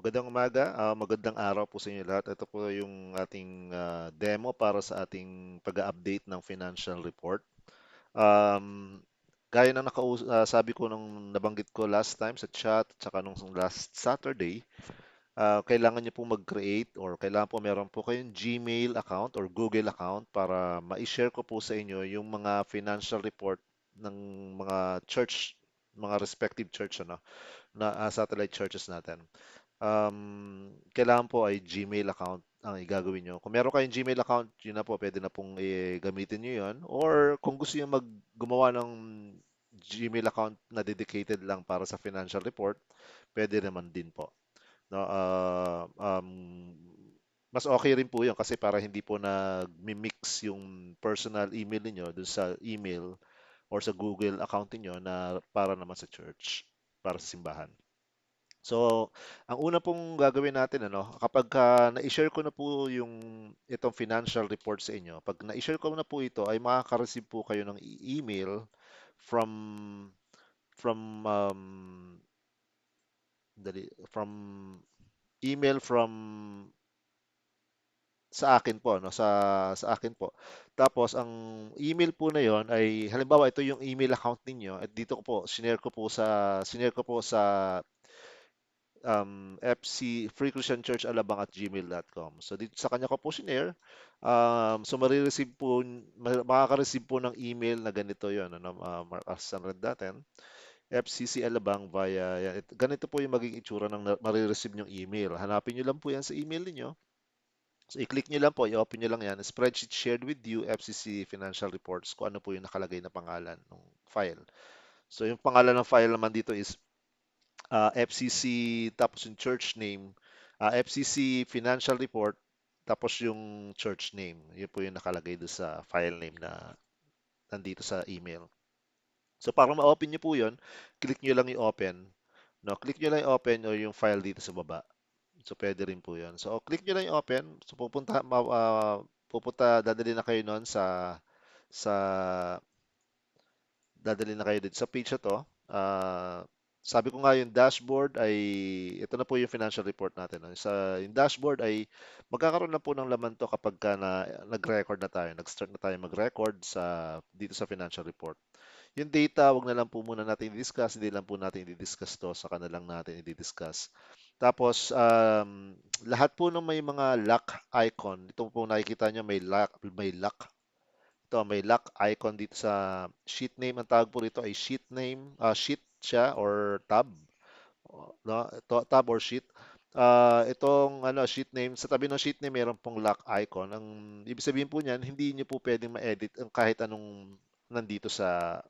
Magandang umaga, magandang araw po sa inyo lahat. Ito po yung ating demo para sa ating pag-update ng financial report. Um, Gaya ng sabi ko nung nabanggit ko last time sa chat, tsaka nung last Saturday, kailangan niyo po mag-create or kailangan po meron po kayong Gmail account or Google account para ma-share ko po sa inyo yung mga financial report ng mga church, mga respective church na satellite churches natin. Kailangan po ay Gmail account ang igagawin nyo. Kung meron kayong Gmail account, yun na po, pwede na pong gamitin nyo yun. Or kung gusto nyo gumawa ng Gmail account na dedicated lang para sa financial report, pwede naman din po. No, mas okay rin po yun kasi para hindi po nag-mix yung personal email niyo dun sa email or sa Google account niyo na para naman sa church, para sa simbahan. So, ang una pong gagawin natin, kapag na-share ko na po itong financial report sa inyo, pag na-share ko na po ito, ay makaka-receive po kayo ng email from from from email from sa akin po, sa akin po. Tapos ang email po na 'yon ay halimbawa ito yung email account ninyo at dito ko po sinare ko po sa FC Free Christian Church Alabang at gmail.com. So dito sa kanya ko po sinare. So makaka-receive po ng email na ganito 'yon, mark as unread natin. FCC Alabang via yan. Ganito po yung magiging itsura ng marireceive yung email. Hanapin niyo lang po yan sa email niyo. So i-click niyo lang po, i-open niyo lang yan. Spreadsheet shared with you, FCC Financial Reports, kung ano po yung nakalagay na pangalan ng file. So yung pangalan ng file naman dito is FCC, tapos yung church name, FCC Financial Report, tapos yung church name. Yun po yung nakalagay doon sa file name na nandito sa email. So para ma-open niyo po yun, click niyo lang yung open. No, click niyo lang yung open o yung file dito sa baba. So pwede rin po yun. So click niyo lang yung open. So dadali na kayo noon sa dadalhin na kayo dito sa page na to. Sabi ko nga yung dashboard ay ito na po yung financial report natin. No? Yung dashboard ay magkakaroon na po ng laman to kapag nag-record na tayo, nag-start na tayo mag-record dito sa financial report. Yung data, wag na lang po muna natin i-discuss, hindi lang po natin i-discuss to, saka na lang natin i-discuss. Tapos, lahat po ng may mga lock icon, ito po nakikita nyo may lock may lock icon dito sa sheet name. Ang tawag po rito ay sheet name, sheet siya or tab, no? Ito, tab or sheet. Itong sheet name, sa tabi ng sheet name meron pong lock icon. Ang ibig sabihin po niyan, hindi niyo po pwedeng ma-edit ang kahit anong nandito sa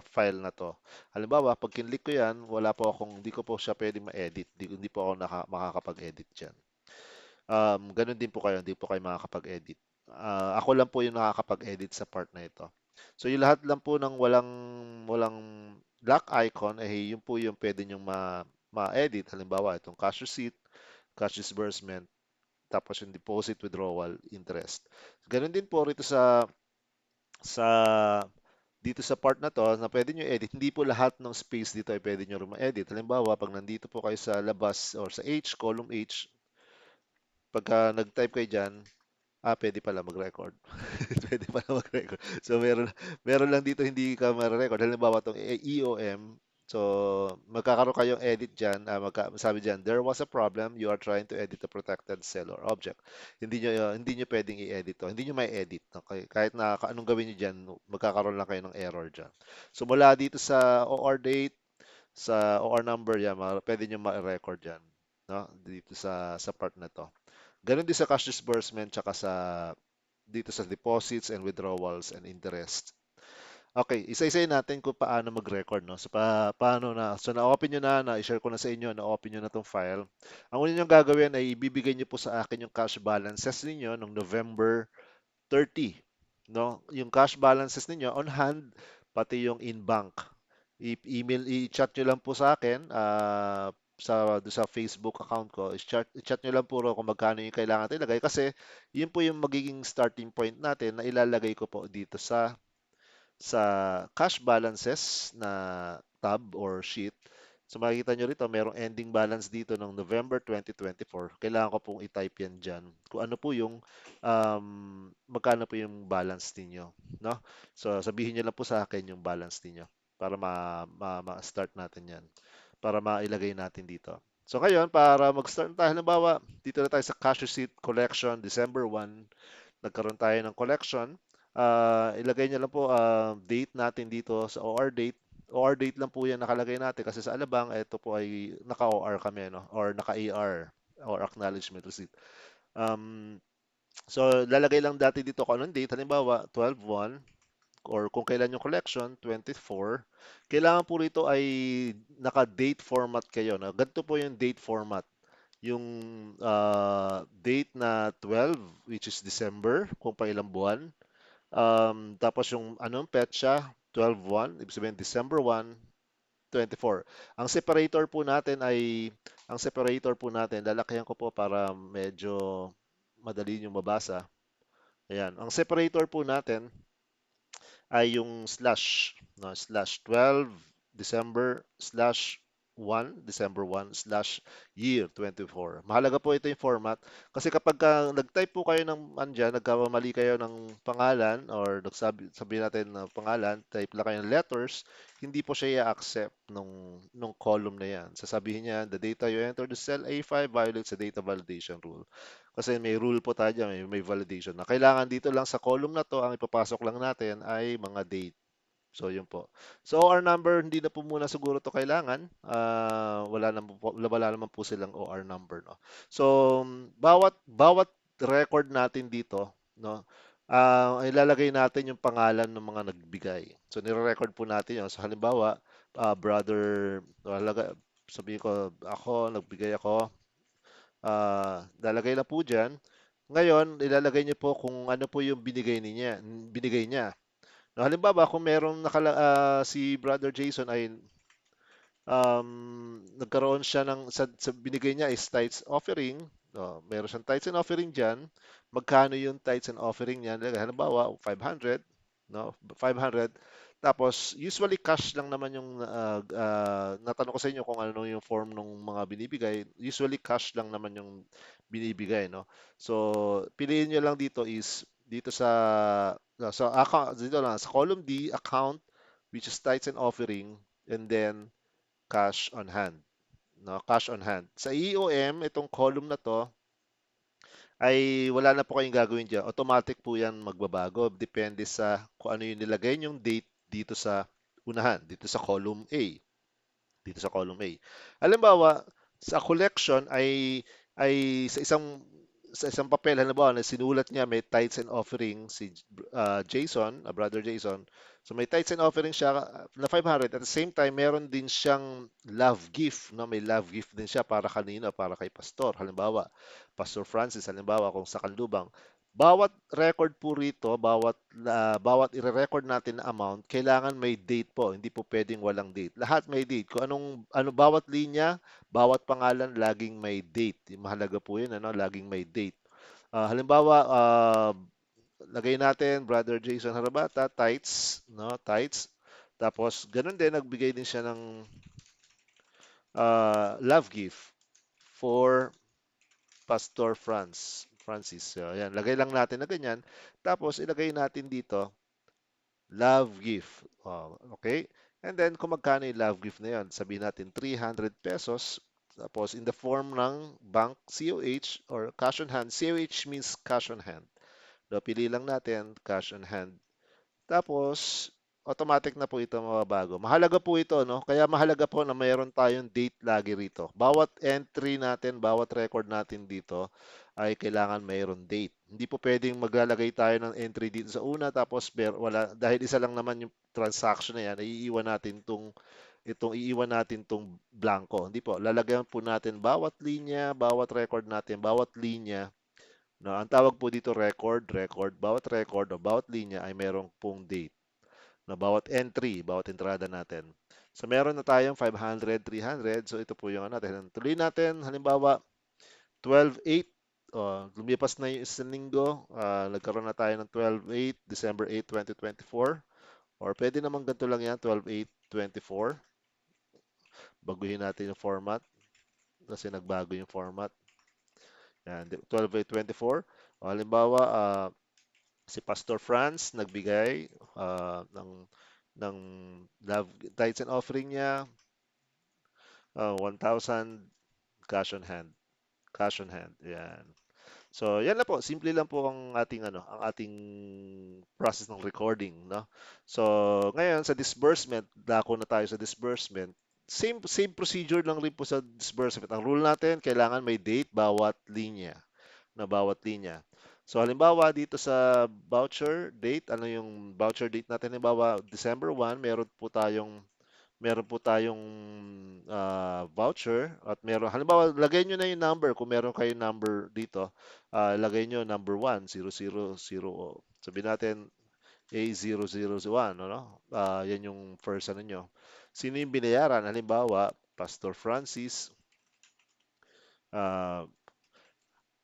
file na to. Halimbawa, pag kinlik ko yan, hindi ko po siya pwedeng ma-edit. Hindi po ako makakapag-edit dyan. Ganun din po kayo, hindi po kayo makakapag-edit. Ako lang po yung nakakapag-edit sa part na ito. So yung lahat lang po ng walang lock icon, yun po yung pwede nyong ma-edit. Halimbawa, itong cash receipt, cash disbursement, tapos yung deposit, withdrawal, interest. Ganun din po rito sa dito sa part na to na pwede nyo edit. Hindi po lahat ng space dito ay pwede nyo rin ma-edit. Halimbawa, pag nandito po kayo sa labas or sa H, column H, pagka nag-type kayo dyan, pwede pala mag-record. Pwede pala mag-record. So, meron lang dito hindi ka ma-record. Halimbawa itong EOM. So, magkakaroon kayong edit dyan. Sabi dyan, there was a problem. You are trying to edit a protected cell or object. Hindi nyo pwedeng i-edit to. Hindi nyo may edit. Okay? Kahit na anong gawin nyo dyan, magkakaroon lang kayo ng error dyan. So, mula dito sa OR date, sa OR number yan, pwede nyo ma-record dyan. No? Dito sa part na to. Ganun din sa cash disbursement tsaka dito sa deposits and withdrawals and interest. Okay, isa-isayin natin kung paano mag-record, no? So, na-open nyo na-share ko na sa inyo, na-open nyo na tong file. Ang una nyo gagawin ay ibibigay nyo po sa akin yung cash balances ninyo noong November 30, no? Yung cash balances ninyo on hand, pati yung in bank. I-chat nyo lang po sa akin, sa Facebook account ko. I-chat nyo lang po kung magkano yung kailangan natin ilagay kasi yun po yung magiging starting point natin na ilalagay ko po dito sa cash balances na tab or sheet. So makikita nyo rito, merong ending balance dito ng November 2024. Kailangan ko pong i-type yan dyan. Kung ano po yung, magkano po yung balance ninyo. No? So sabihin nyo lang po sa akin yung balance ninyo para ma-start natin yan. Para mailagay natin dito. So ngayon, para mag-start tayo, halimbawa, dito na tayo sa cash receipt collection, December 1, nagkaroon tayo ng collection. Ilagay niyo lang po date natin dito sa OR date. OR date lang po yan nakalagay natin kasi sa Alabang, ito po ay naka-OR kami, no? Or naka-AR or acknowledgement receipt. Um, so, lalagay lang dati dito kung anong date. Halimbawa, 12/1 or kung kailan yung collection, 24. Kailangan po rito ay naka-date format kayo. No? Ganito po yung date format. Yung date na 12, which is December, kung pa ilang buwan. Tapos yung anong petsa, 12/1, ibig sabihin December 1, 24. Ang separator po natin, lalakihan ko po para medyo madali yung mabasa. Ayan, ang separator po natin ay yung slash, no, slash 12 December slash 1 December 1 slash year 24. Mahalaga po ito yung format kasi kapag nag-type po kayo ng andyan, nagkamali kayo ng pangalan or sabi natin na pangalan, type lang kayo ng letters, hindi po siya i-accept nung column na yan. Sasabihin niya, the data you enter the cell A5 violates the data validation rule. Kasi may rule po tayo dyan, may validation na kailangan dito lang sa column na to, ang ipapasok lang natin ay mga date. So, yun po. So, OR number, hindi na po muna siguro to kailangan. Wala naman po silang OR number, no? So, bawat record natin dito, no? Ilalagay natin yung pangalan ng mga nagbigay. So, nire-record po natin yun. So, halimbawa, brother, sabihin ko, nagbigay ako, lalagay na po dyan. Ngayon, ilalagay niyo po kung ano po yung binigay niya. No, halimbawa, kung meron si Brother Jason ay nagkaroon siya sa binigay niya is tithes offering. No, meron siyang tithes and offering diyan. Magkano yung tithes and offering niya? Halimbawa, 500, no? 500. Tapos usually cash lang naman yung natanong ko sa inyo kung ano yung form ng mga binibigay. Usually cash lang naman yung binibigay, no? So, piliin niyo lang dito is dito sa account dito lang sa column D account, which is tithes and offering, and then cash on hand, no? Cash on hand. Sa EOM, itong column na to ay wala na po kayong gagawin diyan. Automatic po 'yan magbabago depende sa kung ano yung nilagay yung date dito sa unahan, dito sa column A, dito sa column A. Halimbawa, sa collection ay sa isang papel, halimbawa, na sinulat niya may tithes and offering si Jason, Brother Jason. So may tithes and offering siya na 500. At the same time, meron din siyang love gift, no? May love gift din siya para kanino, para kay pastor. Halimbawa, Pastor Francis, halimbawa kung sa Kanlubang. Bawat record po rito, bawat ire-record natin na amount, kailangan may date po. Hindi po pwedeng walang date. Lahat may date. Kung bawat linya, bawat pangalan, laging may date. Mahalaga po yun, ano? Laging may date. Halimbawa, lagay natin, Brother Jason Harabata, tights, no? Tights. Tapos, ganun din, nagbigay din siya ng love gift for Pastor Francis. So, ayan, lagay lang natin na ganyan. Tapos, ilagay natin dito, love gift. Okay? And then, kung magkano yung love gift na yan, sabihin natin 300 pesos. Tapos, in the form ng bank COH or cash on hand. COH means cash on hand. So, pili lang natin, cash on hand. Tapos, automatic na po ito mababago. Mahalaga po ito, no? Kaya mahalaga po na mayroon tayong date lagi rito. Bawat entry natin, bawat record natin dito ay kailangan mayroon date. Hindi po pwedeng maglalagay tayo ng entry dito sa una tapos wala dahil isa lang naman yung transaction na yan, iiwan natin tong blanco. Hindi po, lalagyan po natin bawat linya, bawat record natin, bawat linya. No, ang tawag po dito record, bawat record o bawat linya ay merong pong date na bawat entry, bawat entrada natin. So meron na tayong 500, 300. So ito po yung ano natin. Tuloy natin, halimbawa 12/8. Lumipas na yung isang linggo. Nagkaroon na tayo ng 12/8, December 8, 2024. Or pwede naman ganito lang yan, 12/8, 24. Baguhin natin yung format kasi nagbago yung format. Yan, 12/8/24. O, halimbawa, si Pastor Franz nagbigay ng love tithes and offering niya, 1,000 cash on hand. Cash on hand. Yan. So, yan lang po. Simple lang po ang ating process ng recording, no? So, ngayon sa disbursement, dako na tayo sa disbursement. Same procedure lang rin po sa disbursement. Ang rule natin, kailangan may date bawat linya. So, halimbawa dito sa voucher date, ano yung voucher date natin? Halimbawa, December 1, meron po tayong voucher at meron halimbawa lagay nyo na yung number kung meron kayong number dito, lagay nyo number 1 000. Sabihin natin A001, ano? Yan yung first ano nyo. Sino yung binayaran? Halimbawa, Pastor Francis. ah,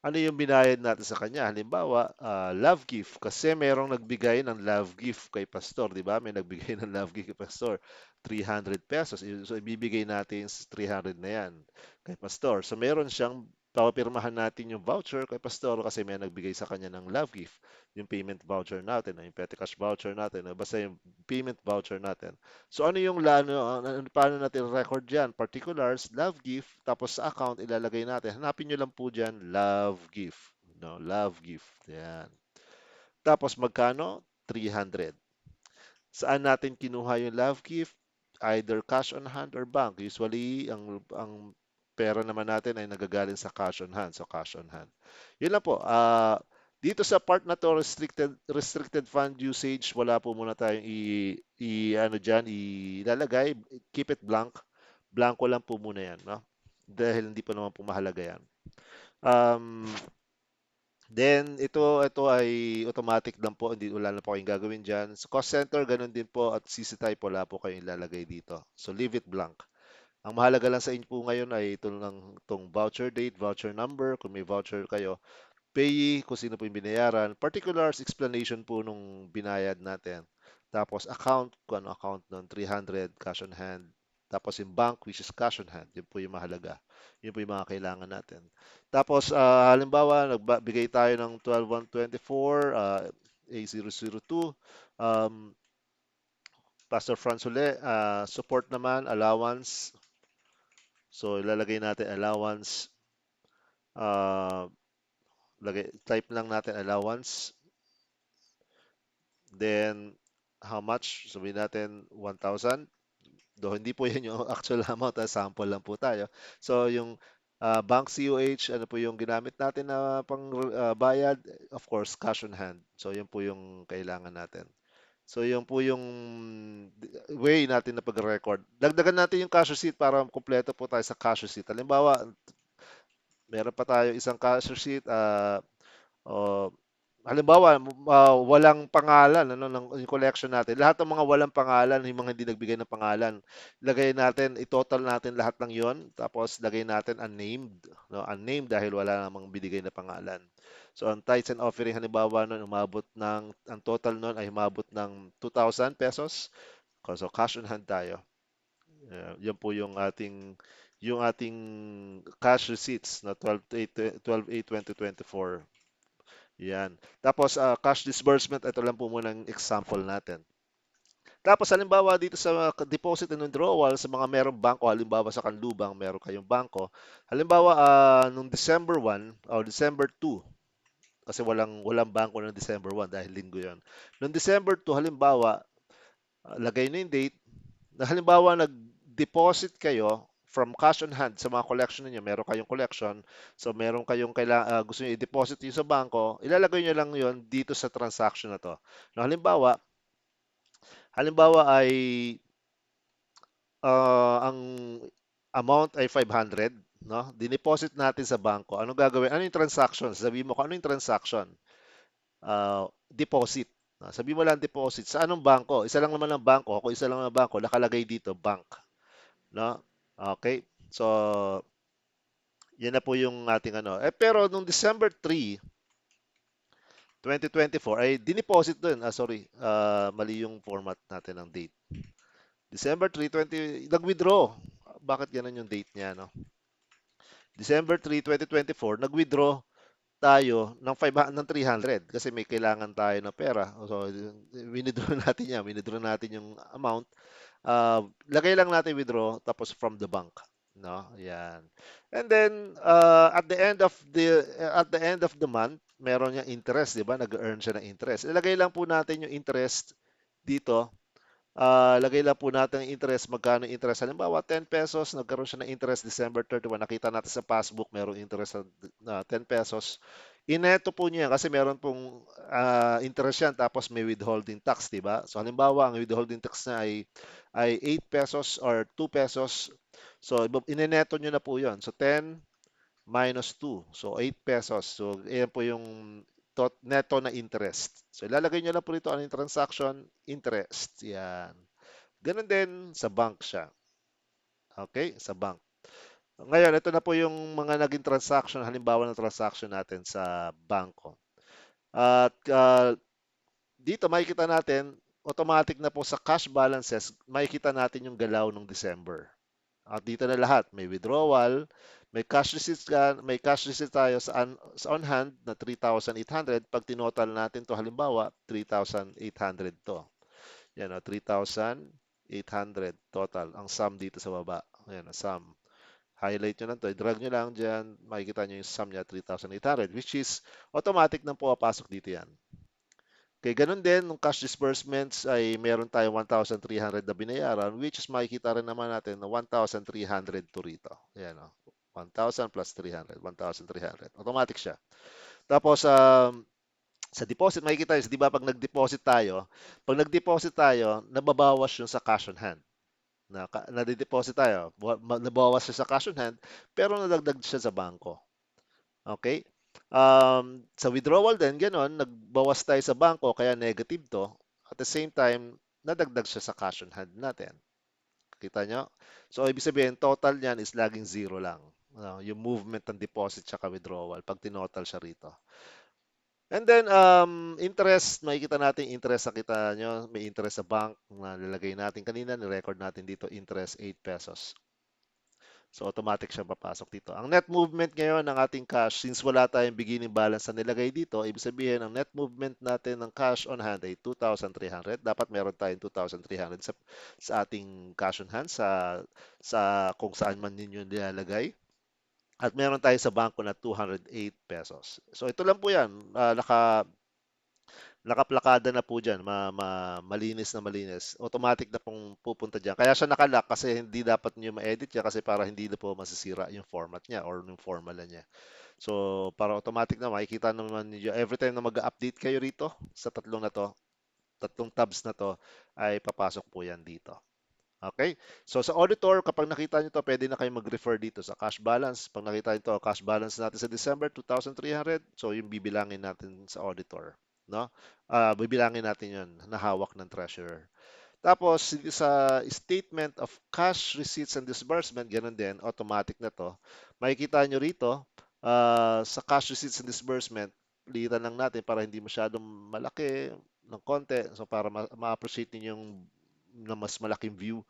ano yung binayad natin sa kanya? Halimbawa, love gift. Kasi merong nagbigay ng love gift kay Pastor, di ba? May nagbigay ng love gift kay Pastor. 300 pesos. So, ibibigay natin sa 300 na yan kay Pastor. So, meron siyang papapirmahan natin yung voucher kay Pastor kasi may nagbigay sa kanya ng love gift. Yung payment voucher natin, yung petty cash voucher natin, basta yung payment voucher natin. So ano yung paano natin record diyan? Particulars, love gift, tapos sa account ilalagay natin. Hanapin niyo lang po diyan, love gift. No, love gift. Yan. Tapos magkano? 300. Saan natin kinuha yung love gift? Either cash on hand or bank. Usually, ang pera naman natin ay nagagaling sa cash on hand. So, cash on hand. Yun lang po. Dito sa part na to, restricted fund usage, wala po muna tayong ano dyan, ilalagay. Keep it blank. Blanco lang po muna yan, no? Dahil hindi pa naman po mahalaga yan. Um, Then, ito ay automatic lang po. Hindi, wala na po kayong gagawin dyan. Sa cost center, ganun din po. At CC type, wala po kayong ilalagay dito. So, leave it blank. Ang mahalaga lang sa inyo po ngayon ay itong voucher date, voucher number, kung may voucher kayo, payee, kung sino po yung binayaran, particulars, explanation po nung binayad natin. Tapos account, kung ano account nun, 300, cash on hand. Tapos yung bank, which is cash on hand. Yun po yung mahalaga. Yun po yung mga kailangan natin. Tapos, halimbawa, nagbigay tayo ng 12/1/24, A002. Um, Pastor Franz uli, support naman, allowance. So, ilalagay natin allowance. Uh, type lang natin allowance. Then, how much? Sabihin natin 1,000. Do hindi po yan yung actual amount, sample lang po tayo. So, yung bank COH, ano po yung ginamit natin na pang bayad? Of course, cash on hand. So, yun po yung kailangan natin. So, yun po yung way natin na pag-record. Dagdagan natin yung cash receipt para kumpleto po tayo sa cash receipt. Halimbawa, meron pa tayo isang cash receipt, o halimbawa, walang pangalan ano yung collection natin. Lahat ng mga walang pangalan, yung mga hindi nagbigay ng pangalan, lagay natin, i-total natin lahat ng 'yon, tapos lagay natin unnamed, no? Unnamed dahil wala namang binigay na pangalan. So ang tithes and offering halimbawa noon ang total noon ay umabot ng 2,000 pesos. So cash on hand tayo. Yan po yung ating cash receipts na 12/8/2024. Yan. Tapos cash disbursement, ito lang po muna ang example natin. Tapos halimbawa dito sa deposit and withdrawal sa mga merong bangko, halimbawa sa Kanlubang meron kayong bangko. Halimbawa nung December 1 o December 2, kasi walang bangko ng December 1 dahil linggo 'yon. Noong December 2 halimbawa, lagay na yung date na halimbawa nag-deposit kayo from cash on hand sa mga collection niyo, meron kayong collection, so meron kayong gusto niyo i-deposit yun sa bangko, ilalagay niyo lang yon dito sa transaction na to. No, halimbawa ay ang amount ay 500, no? Dineposit natin sa bangko. Anong gagawin? Ano yung transaction? Sabihin mo kung ano yung transaction. Deposit. Sabihin mo lang deposit. Sa anong bangko? Isa lang naman ang bangko. Kung isa lang ang bangko, nakalagay dito, bank. No? Okay? So, yan na po yung ating ano. Pero nung December 3, 2024, ay dineposit dun. Sorry, mali yung format natin ng date. December 3, nag-withdraw. bakit ganun yung date niya, no? December 3, 2024, nag-withdraw tayo ng 500, ng 300 kasi may kailangan tayo ng pera. So, withdraw natin yan. Withdraw natin yung amount. Lagay lang natin withdraw tapos from the bank, no? Yan. And then at the end of the month, meron yung interest, 'di ba? Nag-earn siya ng interest. Ilagay lang po natin yung interest dito. Lagay lang po natin yung interest, magkano yung interest. Halimbawa, 10 pesos, nagkaroon siya ng interest December 31. Nakita natin sa passbook, merong interest na 10 pesos. Ineto po niya kasi meron pong interest yan tapos may withholding tax, di ba? So halimbawa, ang withholding tax na ay 8 pesos or 2 pesos. So ineneto niyo na po 'yon. So 10 minus 2. So 8 pesos. So ayan po yung neto na interest. So ilalagay niyo lang po dito ang transaction interest. Yan. Ganun din sa bank siya. Okay? Sa bank. Ngayon, ito na po yung mga naging transaction, halimbawa ng transaction natin sa banko. At dito makikita natin, automatic na po sa cash balances, makikita natin yung galaw ng December. At dito na lahat, may withdrawal, may cash receipts tayo sa on hand na 3,800. Pag tinotal natin to halimbawa, 3,800 to. Yan o, 3,800 total. Ang sum dito sa baba. Ayan, ang sum. Highlight nyo lang to. I-drag nyo lang dyan. Makikita nyo yung sum niya, 3,800, which is automatic nang pumapasok dito yan. Okay, ganun din, nung cash disbursements ay meron tayo 1,300 na binayaran, which is makikita rin naman natin na 1,300 to rito. Ayan o. 1,000 plus 300, 1,300. Automatic siya. Tapos, sa deposit, makikita nyo, di ba pag nag-deposit tayo, nababawas yung sa cash on hand. Nade-deposit tayo, nabawas siya sa cash on hand, pero nadagdag siya sa bangko. Okay? Sa withdrawal din, gano'n, nagbawas tayo sa bangko, kaya negative to. At the same time, nadagdag siya sa cash on hand natin. Kita nyo? So, ibig sabihin, total niyan is laging zero lang. Yung movement ng deposit tsaka withdrawal, pag tinotal siya rito. And then, interest, makikita natin interest, nakita nyo, may interest sa bank na nilagay natin kanina, ni-record natin dito, interest 8 pesos. So automatic siya papasok dito. Ang net movement ngayon ng ating cash, since wala tayong beginning balance na nilagay dito, ibig sabihin ang net movement natin ng cash on hand ay 2,300. Dapat meron tayong 2,300 sa ating cash on hand sa kung saan man ninyo nilalagay. At meron tayo sa bangko na 208 pesos. So ito lang po yan. Nakaplakada na po dyan, malinis na malinis. Automatic na pong pupunta dyan. Kaya siya nakalock kasi hindi dapat nyo ma-edit niya kasi para hindi na po masisira yung format niya or yung formula niya. So, para automatic na makikita naman niyo every time na mag-update kayo rito sa tatlong tabs na to, ay papasok po yan dito. Okay? So sa auditor, kapag nakita nyo to, pwede na kayo mag-refer dito sa cash balance. Pag nakita nyo to, cash balance natin sa December 2,300, so yung bibilangin natin sa auditor, no? Bibilangin natin yun na hawak ng treasurer. Tapos sa statement of cash receipts and disbursement, ganun din, automatic na to. Makikita nyo rito, sa cash receipts and disbursement, litan lang natin para hindi masyadong malaki ng konti. So para ma-appreciate niyo yung na mas malaking view.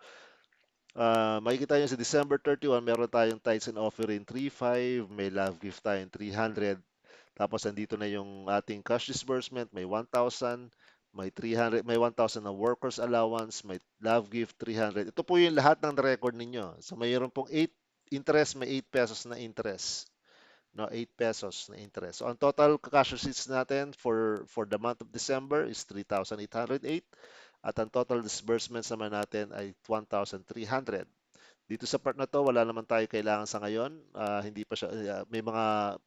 Makikita nyo sa December 31, meron tayong tithes and offering 3,500, may love gift tayong 300. Tapos andito na yung ating cash disbursement, may 1,000, may 300, may 1,000 na workers allowance, may love gift 300. Ito po yung lahat ng record ninyo. So mayroon pong 8 interest, may 8 pesos na interest. No, 8 pesos na interest. So ang total cash receipts natin for the month of December is 3,808 at ang total disbursements naman natin ay 1,300. Dito sa part na to, wala naman tayo kailangan sa ngayon. Hindi pa siya, may mga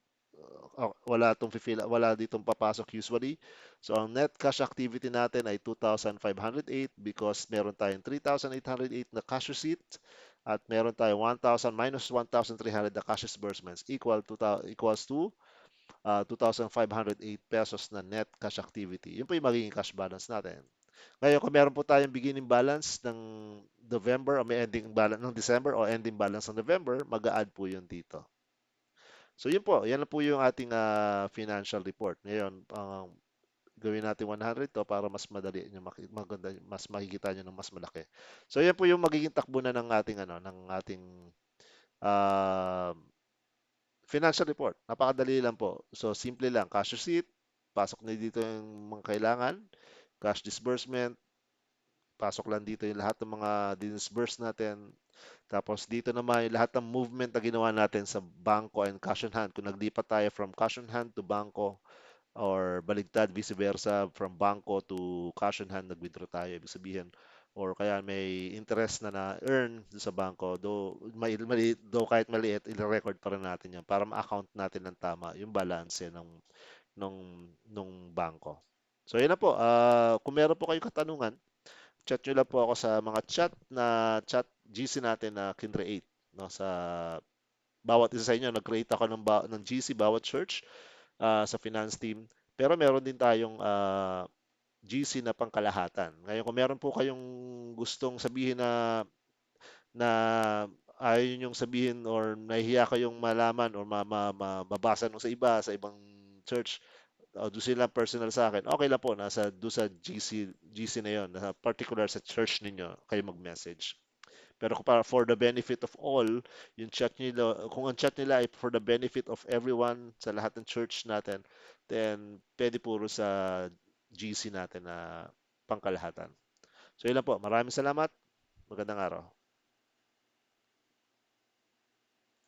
wala ditong papasok usually. So ang net cash activity natin ay 2,508 because meron tayong 3,808 na cash receipt at meron tayong 1,000 minus 1,300 na cash disbursements equals to 2,508 pesos na net cash activity. Yun po yung magiging cash balance natin. Ngayon, kung meron po tayong beginning balance ng November o may ending balance ng December o ending balance ng November, mag-a-add po yun dito. So yun po, yan na po yung ating financial report. Ngayon, gawin natin 100 to para mas madali nyo maganda, mas makikita nyo ng mas malaki. So yan po yung magiging takbo na ng ating ah, financial report. Napakadali lang po. So simple lang, cash receipt, pasok na dito yung mga kailangan, cash disbursement, pasok lang dito yung lahat ng mga disburse natin. Tapos dito naman yung lahat ng movement na ginawa natin sa banko and cash on hand. Kung naglipat tayo from cash on hand to banko, or baligtad, vice versa, from banko to cash on hand, nag-withdraw tayo, ibig sabihin, or kaya may interest na na-earn sa banko, maliit, kahit maliit, i-record pa rin natin yan para ma-account natin ng tama yung balance nung bangko. So, yun na po. Kung meron po kayong katanungan, chat nyo lang po ako sa mga chat GC natin na kinreate. No, sa bawat isa sa inyo, nag-create ako ng GC bawat church sa finance team. Pero meron din tayong GC na pangkalahatan. Ngayon, kung meron po kayong gustong sabihin na ayaw niyong sabihin or nahihiya kayong malaman or mabasa nung sa iba, sa ibang church, o doon sila personal sa akin, okay lang po, doon sa GC na yon, nasa particular sa church ninyo, kayo mag-message. Pero kung para for the benefit of all, yung chat nila, kung ang chat nila ay for the benefit of everyone sa lahat ng church natin, then pwede puro sa GC natin na pangkalahatan. So yun lang po. Maraming salamat. Magandang araw.